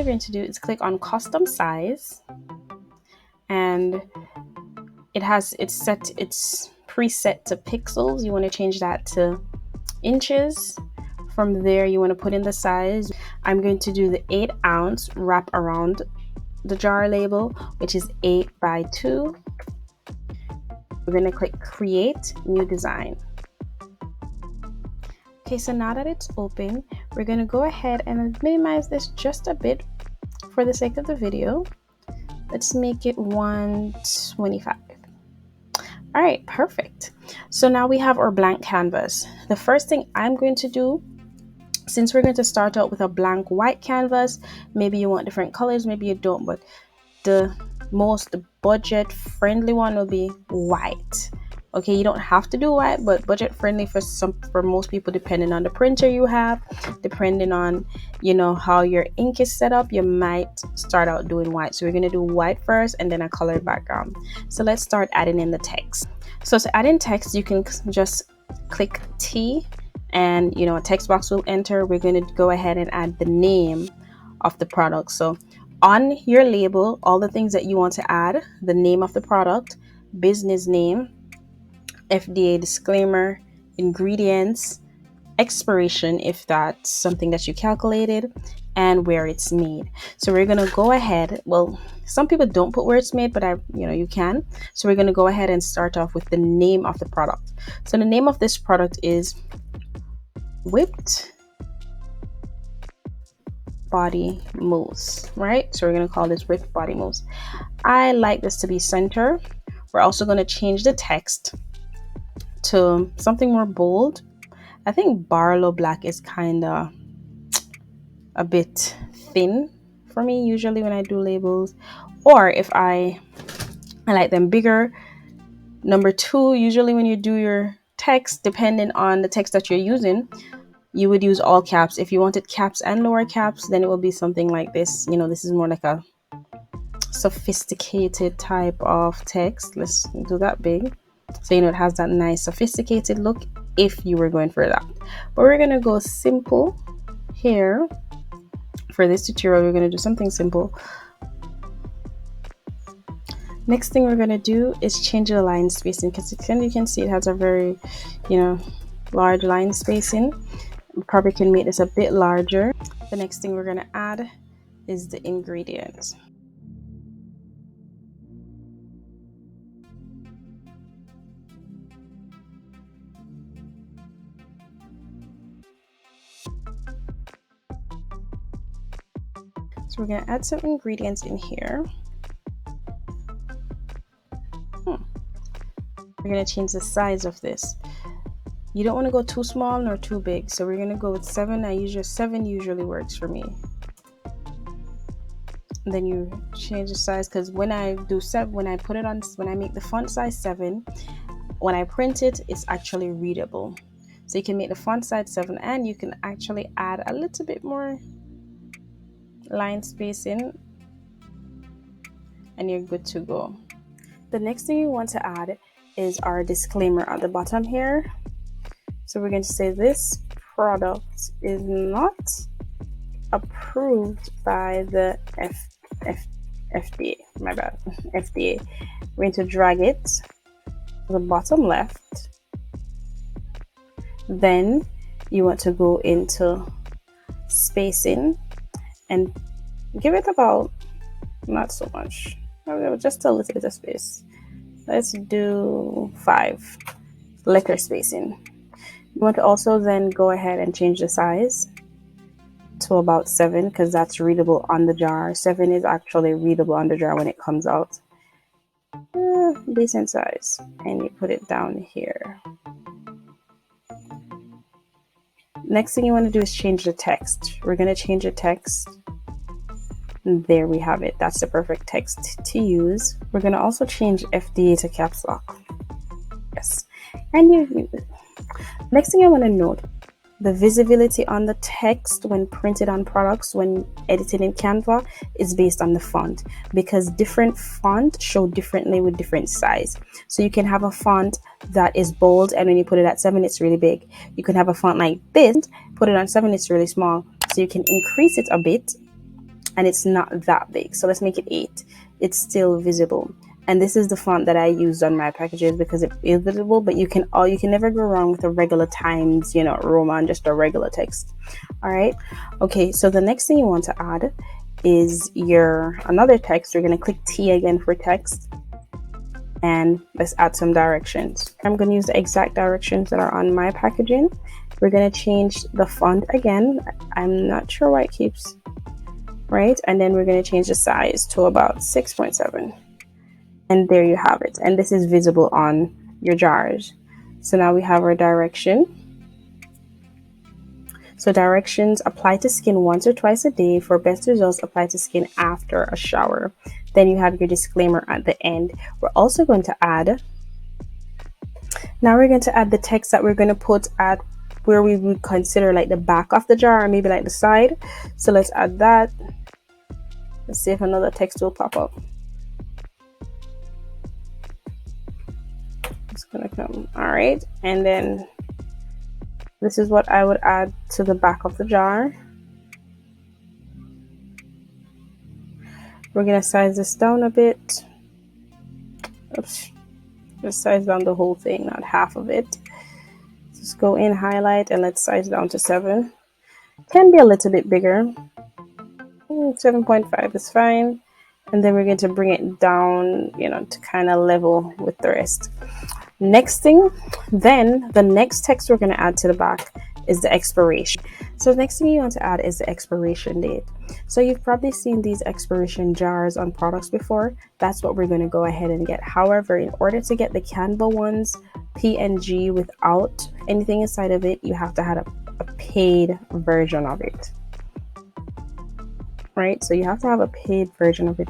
going to do is click on custom size, and it's preset to pixels. You want to change that to inches. From there, you want to put in the size. I'm going to do the 8-ounce wrap around the jar label, which is 8 by 2. We're going to click create new design. Okay, so now that it's open, we're going to go ahead and minimize this just a bit for the sake of the video. Let's make it 125. All right, perfect. So now we have our blank canvas. The first thing I'm going to do, since we're going to start out with a blank white canvas, maybe you want different colors, maybe you don't, but the most budget friendly one will be white. Okay, you don't have to do white, but budget friendly for most people, depending on the printer you have, depending on how your ink is set up, you might start out doing white. So we're going to do white first and then a colored background. So let's start adding in the text. So to add in text, you can just click T and a text box will enter. We're going to go ahead and add the name of the product. So on your label, all the things that you want to add: the name of the product, business name, FDA disclaimer, ingredients, expiration if that's something that you calculated, and where it's made. So we're going to go ahead, well, some people don't put where it's made, but you can. So we're going to go ahead and start off with the name of the product. So the name of this product is Whipped Body Mousse, right? So we're going to call this Whipped Body Mousse. I like this to be center. We're also going to change the text to something more bold. I think Barlow Black is kind of a bit thin for me usually when I do labels, or if I like them bigger. Number 2, usually when you do your text, depending on the text that you're using, you would use all caps. If you wanted caps and lower caps, then it will be something like this. This is more like a sophisticated type of text. Let's do that big. So it has that nice sophisticated look if you were going for that. But we're going to go simple here. For this tutorial, we're going to do something simple. Next thing we're going to do is change the line spacing, because you can see it has a very, large line spacing. We probably can make this a bit larger. The next thing we're going to add is the ingredients. So we're going to add some ingredients in here. We're going to change the size of this. You don't want to go too small nor too big. So we're going to go with 7. 7 usually works for me. And then you change the size, because when I do 7, when I make the font size 7, when I print it, it's actually readable. So you can make the font size 7, and you can actually add a little bit more line spacing, and you're good to go. The next thing you want to add is our disclaimer at the bottom here. So we're going to say this product is not approved by the FDA. My bad, FDA. We're going to drag it to the bottom left. Then you want to go into spacing and give it about, not so much, just a little bit of space. Let's do 5 letter spacing. You want to also then go ahead and change the size to about 7, because that's readable on the jar. 7 is actually readable on the jar when it comes out. Decent size. And you put it down here. Next thing you want to do is change the text. We're going to change the text. And there we have it. That's the perfect text to use. We're going to also change FDA to caps lock. Yes. And next thing I want to note, the visibility on the text when printed on products, when edited in Canva, is based on the font, because different fonts show differently with different size. So you can have a font that is bold, and when you put it at 7, it's really big. You can have a font like this, put it on 7, it's really small. So you can increase it a bit and it's not that big. So let's make it 8. It's still visible. And this is the font that I used on my packages because it is visible, but you can never go wrong with a regular Times, Roman, just a regular text. All right. Okay. So the next thing you want to add is another text. We're going to click T again for text, and let's add some directions. I'm going to use the exact directions that are on my packaging. We're going to change the font again. I'm not sure why it keeps, right? And then we're going to change the size to about 6.7. And there you have it. And this is visible on your jars. So now we have our direction. So directions: apply to skin once or twice a day. For best results, apply to skin after a shower. Then you have your disclaimer at the end. We're also going to add, now we're going to add the text that we're going to put at where we would consider like the back of the jar, or maybe like the side. So let's add that. Let's see if another text will pop up. It's gonna come. All right, and then this is what I would add to the back of the jar. We're gonna size this down a bit. Oops, just size down the whole thing, not half of it. Just go in, highlight, and let's size down to 7. Can be a little bit bigger. 7.5 is fine. And then we're going to bring it down, to kind of level with the rest. Next thing, then the next text we're going to add to the back is the expiration. So the next thing you want to add is the expiration date. So you've probably seen these expiration jars on products before. That's what we're going to go ahead and get. However, in order to get the Canva ones, PNG without anything inside of it, you have to have a paid version of it. Right? So you have to have a paid version of it.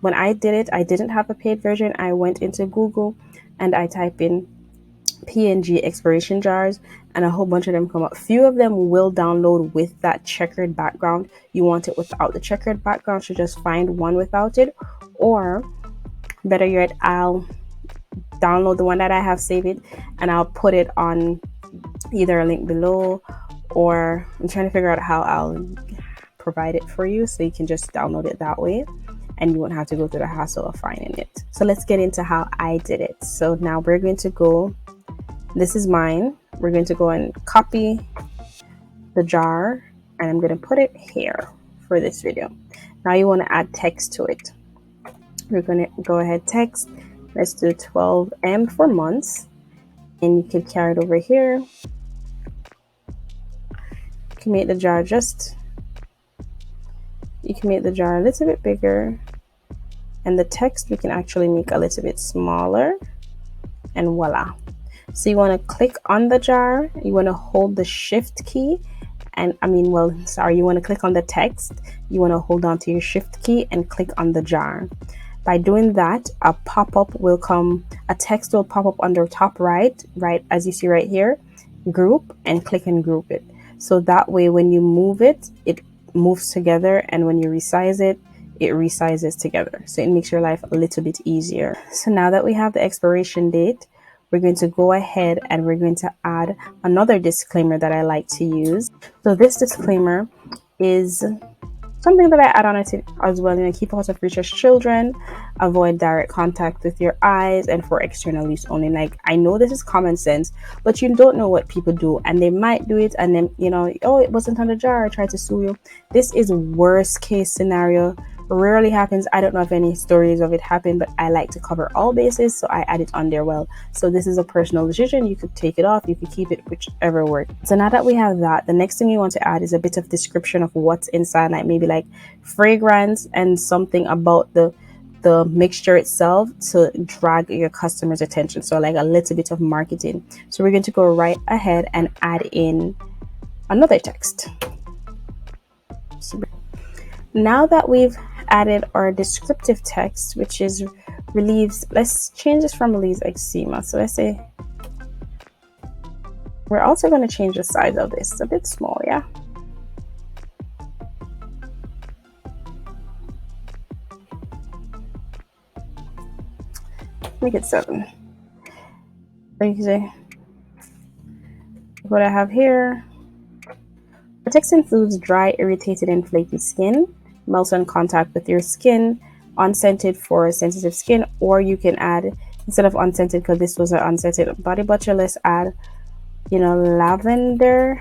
When I did it, I didn't have a paid version. I went into Google and I type in PNG expiration jars, and a whole bunch of them come up. Few of them will download with that checkered background. You want it without the checkered background, so just find one without it, or better yet, I'll download the one that I have, save it, and I'll put it on either a link below, or I'm trying to figure out how I'll provide it for you so you can just download it that way and you won't have to go through the hassle of finding it. So let's get into how I did it. So now we're going to go, this is mine. We're going to go and copy the jar, and I'm going to put it here for this video. Now you want to add text to it. We're going to go ahead, text. Let's do 12M for months, and you can carry it over here. You can make the jar a little bit bigger, and the text we can actually make a little bit smaller, and voila. So you want to click on the jar, you want to hold the shift key, and you want to click on the text, you want to hold on to your shift key and click on the jar. By doing that, a text will pop up under top right as you see right here, group, and click and group it. So that way when you move it, it moves together, and when you resize it, it resizes together. So it makes your life a little bit easier. So now that we have the expiration date, we're going to go ahead and we're going to add another disclaimer that I like to use. So this disclaimer is something that I add on it as well. Keep out of reach of children, avoid direct contact with your eyes, and for external use only. Like, I know this is common sense, but you don't know what people do, and they might do it and then oh, it wasn't on the jar, I tried to sue you. This is worst case scenario. Rarely happens. I don't know if any stories of it happen, but I like to cover all bases, so I add it on there. Well, so this is a personal decision. You could take it off, you could keep it, whichever works. So now that we have that, the next thing you want to add is a bit of description of what's inside, like maybe like fragrance and something about the mixture itself to drag your customers' attention. So like a little bit of marketing. So we're going to go right ahead and add in another text. Now that we've added our descriptive text, which is relieves, let's change this from relieves eczema. So let's say we're also going to change the size of this a bit small, yeah. Make it 7. So you can say what I have here, Protects includes dry, irritated, and flaky skin, melts on contact with your skin, unscented for sensitive skin, or you can add, instead of unscented, because this was an unscented body butter, let's add, lavender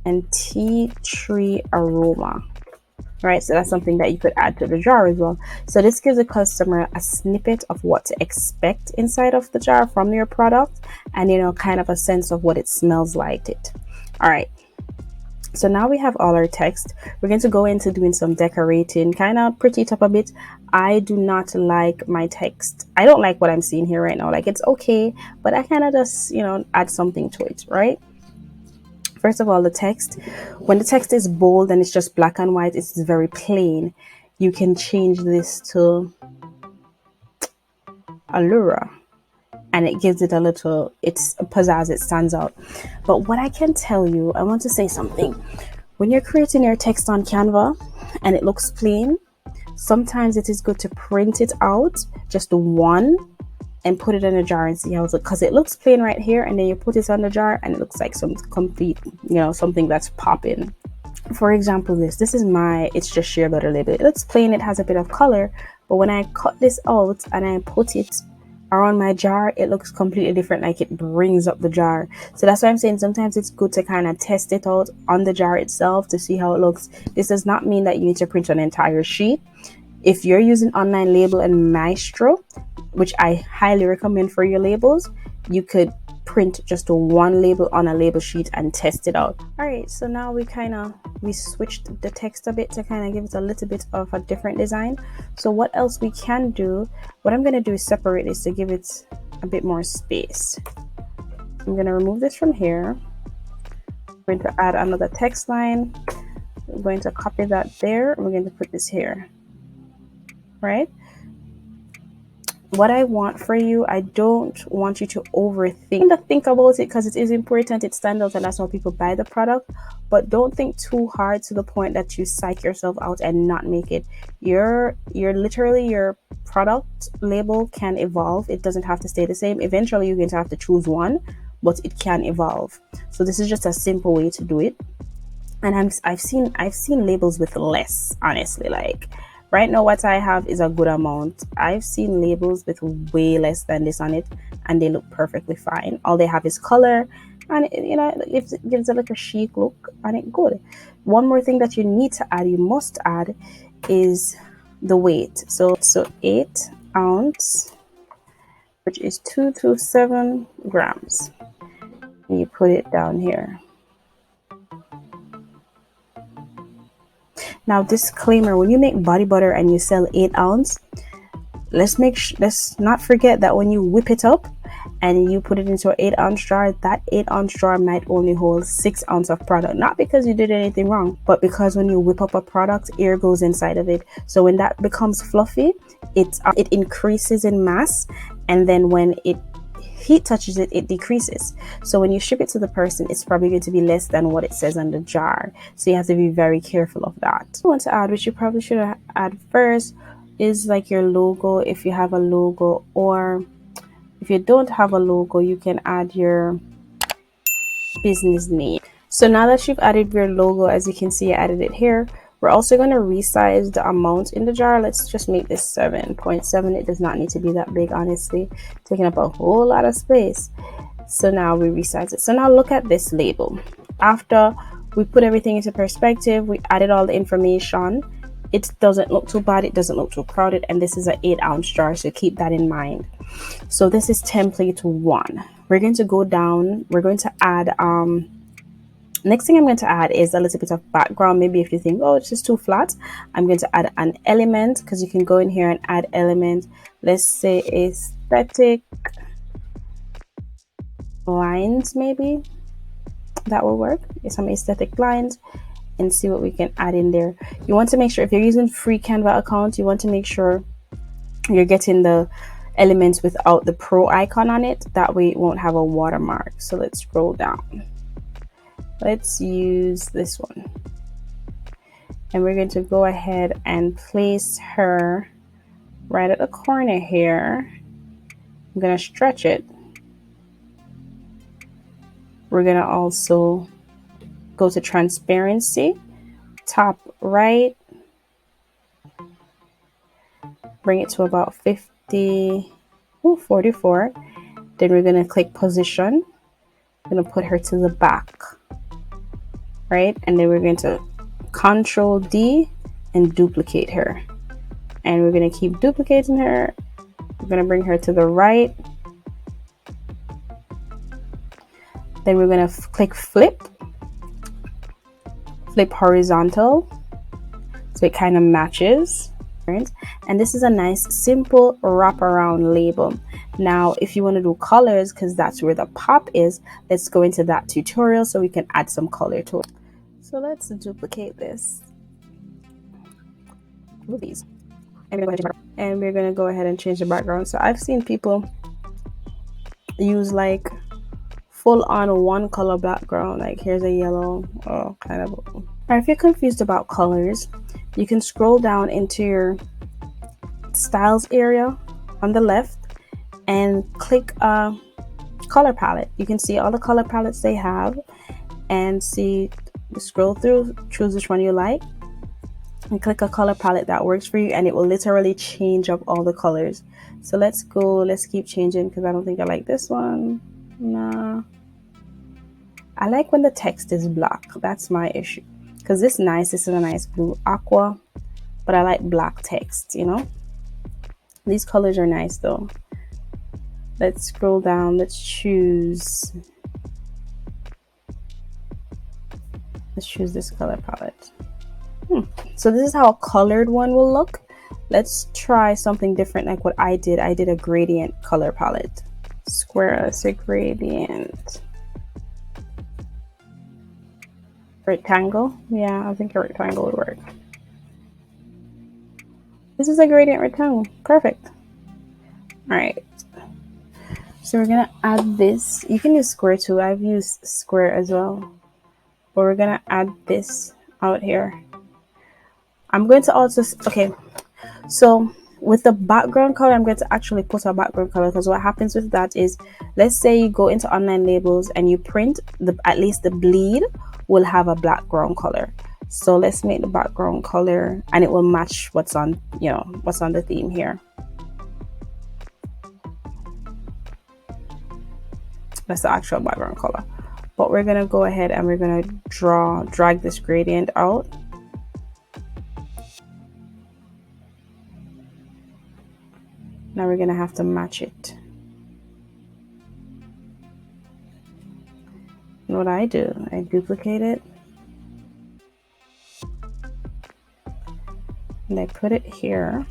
and tea tree aroma. Right, so that's something that you could add to the jar as well. So this gives the customer a snippet of what to expect inside of the jar from your product, and kind of a sense of what it smells like. All right, so now we have all our text. We're going to go into doing some decorating, kind of pretty it up a bit. I do not like my text. I don't like what I'm seeing here right now. Like, it's okay, but I kind of just add something to it. Right, first of all, the text, when the text is bold and it's just black and white, it's very plain. You can change this to allura, and it gives it a little, it's pizzazz, it stands out. But what I can tell you, I want to say something. When you're creating your text on Canva and it looks plain, sometimes it is good to print it out, just one, and put it in a jar and see how it looks, because it looks plain right here, and then you put it on the jar and it looks like some complete, something that's popping. For example, this is my It's Just Shea Butter label. It looks plain, it has a bit of color, but when I cut this out and I put it around my jar, it looks completely different. Like, it brings up the jar. So that's why I'm saying sometimes it's good to kind of test it out on the jar itself to see how it looks. This does not mean that you need to print an entire sheet. If you're using Online Label and Maestro, which I highly recommend for your labels, you could print just one label on a label sheet and test it out. All right, so now we switched the text a bit to kind of give it a little bit of a different design. So what else we can do, what I'm going to do is separate this to give it a bit more space. I'm going to remove this from here. I'm going to add another text line. I'm going to copy that there. We're going to put this here. Right? What I want for you, I don't want you to overthink. Think about it, because it is important, it stands out, and that's how people buy the product. But don't think too hard to the point that you psych yourself out and not make it. Your product label can evolve. It doesn't have to stay the same. Eventually you're going to have to choose one, but it can evolve. So this is just a simple way to do it. And I've seen labels with less, honestly. Like, right now what I have is a good amount. I've seen labels with way less than this on it, and they look perfectly fine. All they have is color, and it gives it like a chic look, and it's good. One more thing that you must add is the weight. So 8 ounce, which is 227 grams. And you put it down here. Now, disclaimer, when you make body butter and you sell 8 ounce, let's not forget that when you whip it up and you put it into an 8 ounce jar, that 8 ounce jar might only hold 6 ounce of product. Not because you did anything wrong, but because when you whip up a product, air goes inside of it. So when that becomes fluffy, it increases in mass, and then when heat touches it, it decreases. So when you ship it to the person, it's probably going to be less than what it says on the jar. So you have to be very careful of that. You want to add, which you probably should add first, is like your logo, if you have a logo, or if you don't have a logo, you can add your business name. So now that you've added your logo, as you can see, I added it here. We're also going to resize the amount in the jar. Let's just make this 7.7. It does not need to be that big, honestly, taking up a whole lot of space. So now we resize it. So now look at this label. After we put everything into perspective, we added all the information. It doesn't look too bad, it doesn't look too crowded, and this is an 8 ounce jar, so keep that in mind. So this is template 1. We're going to go down. We're going to add next thing I'm going to add is a little bit of background. Maybe if you think, oh, it's just too flat, I'm going to add an element, because you can go in here and add element. Let's say aesthetic lines, maybe that will work. Some aesthetic lines, and see what we can add in there. You want to make sure, if you're using free Canva account, you want to make sure you're getting the elements without the pro icon on it. That way it won't have a watermark. So let's scroll down. Let's use this one, and we're going to go ahead and place her right at the corner here. I'm going to stretch it. We're going to also go to transparency, top right, bring it to about 44. Then we're going to click position. I'm going to put her to the back, right? And then we're going to Control D and duplicate her. And we're going to keep duplicating her. We're going to bring her to the right. Then we're going to click flip horizontal, so it kind of matches. And this is a nice simple wraparound label. Now if you want to do colors, because that's where the pop is, let's go into that tutorial so we can add some color to it. So let's duplicate this with these, and we're going to go ahead and change the background. So I've seen people use like full on one color background, like here's a yellow, oh, kind of. If you're confused about colors, you can scroll down into your styles area on the left and click color palette. You can see all the color palettes they have and scroll through, choose which one you like, and click a color palette that works for you, and it will literally change up all the colors. So let's keep changing, because I don't think I like this one. Nah, I like when the text is black. That's my issue, because this is a nice blue aqua, but I like black text, you know. These colors are nice though. Let's scroll down. Let's choose this color palette. So this is how a colored one will look. Let's try something different like what I did. I did a gradient color palette. Square as a gradient. Rectangle. Yeah, I think a rectangle would work. This is a gradient rectangle. Perfect. All right. So we're gonna add this. You can use square too. I've used square as well. But we're gonna add this out here. I'm going to also, okay, so with the background color, I'm going to actually put a background color, because what happens with that is, let's say you go into online labels and you print, at least the bleed will have a background color. So let's make the background color, and it will match what's on, you know, what's on the theme here. That's the actual background color. But we're gonna go ahead and we're gonna drag this gradient out. Now we're gonna have to match it. And what I do, I duplicate it, and I put it here,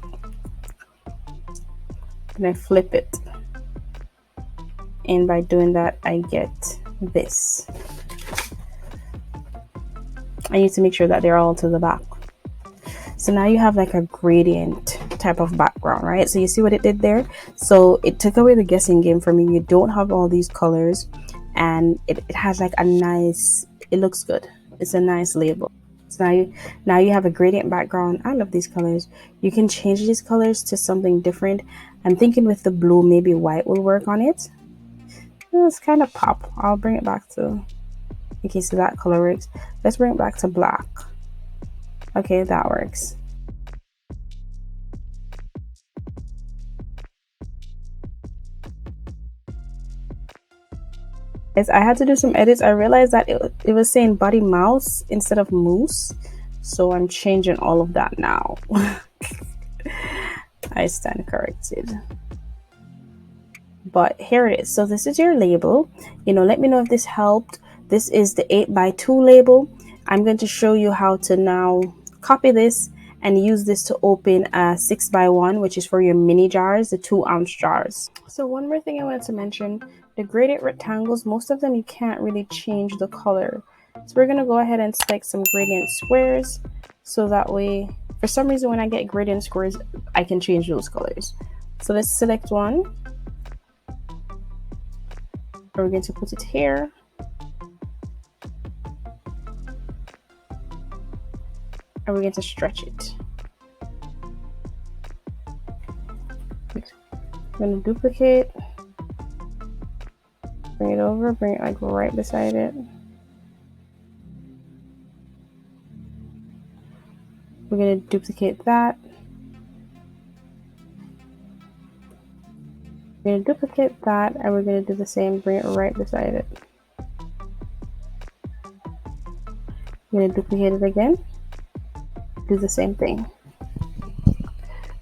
and I flip it. And by doing that, I get this. I need to make sure that they're all to the back. So now you have like a gradient type of background, right? So you see what it did there? So it took away the guessing game for me. You don't have all these colors, and it has like a nice, it looks good. It's a nice label. So now you have a gradient background. I love these colors. You can change these colors to something different. I'm thinking with the blue, maybe white will work on it. It's kind of pop. I'll bring it back to, okay, so that color works. Let's bring it back to black. Okay, that works. I had to do some edits. I realized that it was saying body mouse instead of moose, so I'm changing all of that now. I stand corrected. But here it is. So this is your label. You know, let me know if this helped. This is the 8x2 label. I'm going to show you how to now copy this and use this to open a 6x1, which is for your mini jars, the 2-ounce jars. So one more thing I wanted to mention, the gradient rectangles, most of them you can't really change the color. So we're going to go ahead and select some gradient squares, so that way, for some reason when I get gradient squares, I can change those colors. So let's select one. We're going to put it here. And we're going to stretch it. I'm going to duplicate, bring it over, bring it like right beside it. We're going to duplicate that. We're going to duplicate that, and we're going to do the same, bring it right beside it. We're going to duplicate it again, do the same thing.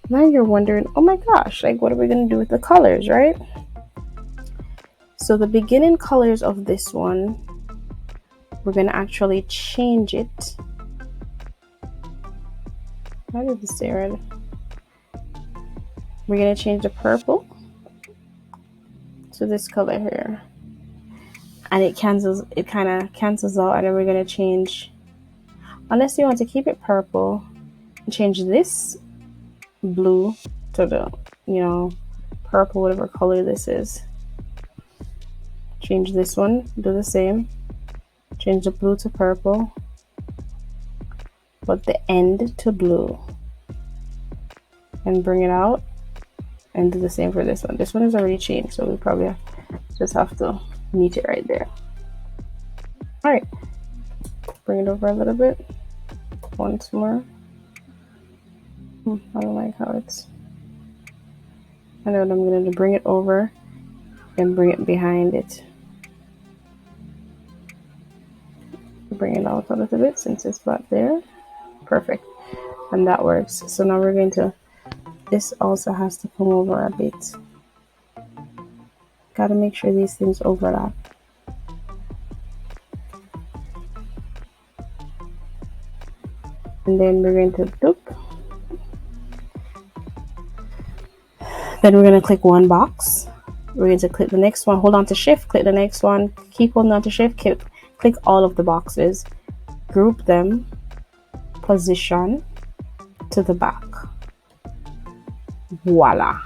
Now you're wondering, oh my gosh, like what are we going to do with the colors, right? So the beginning colors of this one, we're going to actually change it. How did this say red? We're going to change the purple to this color here. And it kind of cancels out, and then we're going to change, unless you want to keep it purple, change this blue to the, you know, purple, whatever color this is. Change this one, do the same. Change the blue to purple, but the end to blue. And bring it out and do the same for this one. This one is already changed, so we probably just have to meet it right there. All right, bring it over a little bit once more. I don't like how it's, I know what I'm going to bring it over and bring it behind it. Bring it out a little bit since it's back there. Perfect, and that works. So now we're going to, this also has to come over a bit. Got to make sure these things overlap. And then we're going to loop. Then we're going to click one box. We're going to click the next one, hold on to shift, click the next one, keep holding on to shift, click all of the boxes, group them, position to the back. Voila.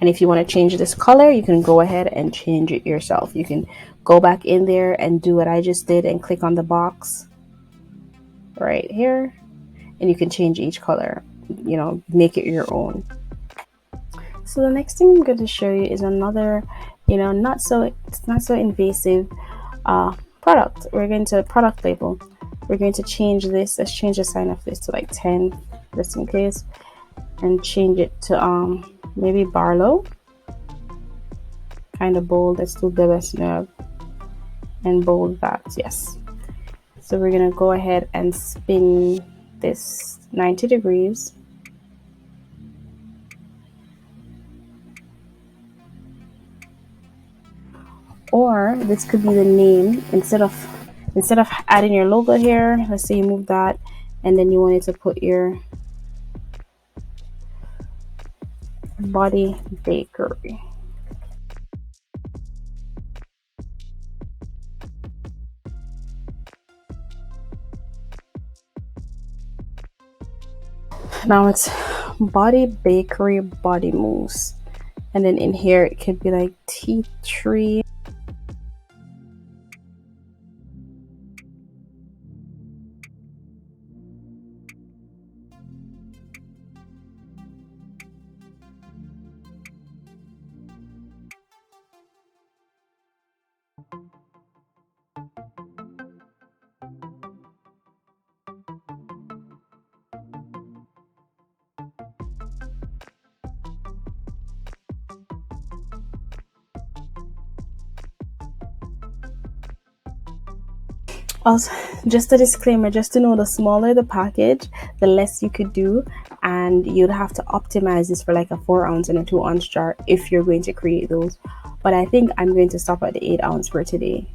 And if you want to change this color, you can go ahead and change it yourself. You can go back in there and do what I just did and click on the box right here, and you can change each color, you know, make it your own. So the next thing I'm going to show you is another, you know, it's not so invasive product. We're going to product label. We're going to change this. Let's change the sign of this to like 10, just in case, and change it to maybe Barlow. Kind of bold. Let's do the best nerve and bold that. Yes. So we're going to go ahead and spin this 90 degrees. Or this could be the name, instead of adding your logo here, let's say you move that and then you wanted to put your Body Bakery. Now it's Body Bakery Body Mousse, and then in here it could be like tea tree. Also, just a disclaimer, just to know, the smaller the package, the less you could do, and you'd have to optimize this for like a 4-ounce and a 2-ounce jar if you're going to create those. But I think I'm going to stop at the 8-ounce for today.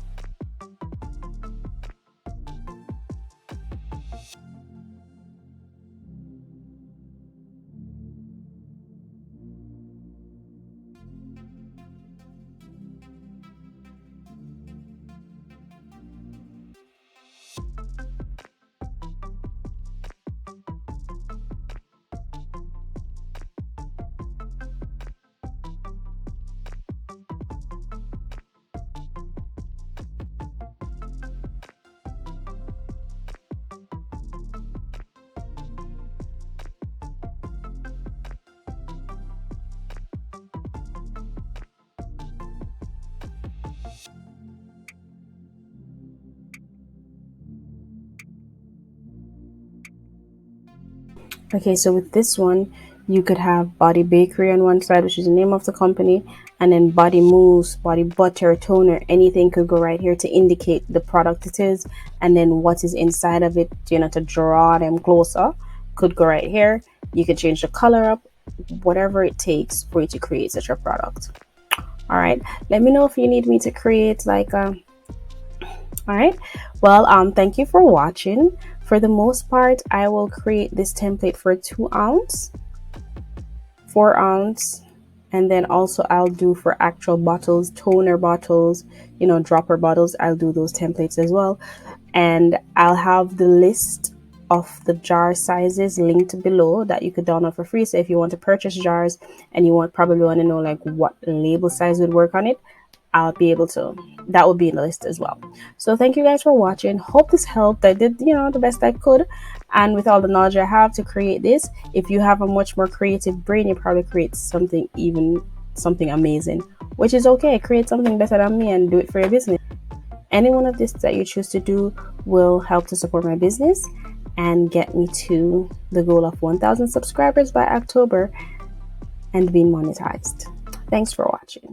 Okay, so with this one, you could have Body Bakery on one side, which is the name of the company, and then Body Mousse, Body Butter, Toner, anything could go right here to indicate the product it is, and then what is inside of it, to draw them closer, could go right here. You could change the color up, whatever it takes for you to create such a product. All right, let me know if you need me to create like a all right, well, thank you for watching. For the most part, I will create this template for 2 ounce, 4 ounce, and then also I'll do for actual bottles, toner bottles, dropper bottles. I'll do those templates as well, and I'll have the list of the jar sizes linked below that you could download for free. So if you want to purchase jars and you probably want to know like what label size would work on it, I'll be able to, that will be in the list as well. So thank you guys for watching. Hope this helped. I did, the best I could. And with all the knowledge I have to create this, if you have a much more creative brain, you probably create something amazing, which is okay. Create something better than me and do it for your business. Any one of this that you choose to do will help to support my business and get me to the goal of 1,000 subscribers by October and being monetized. Thanks for watching.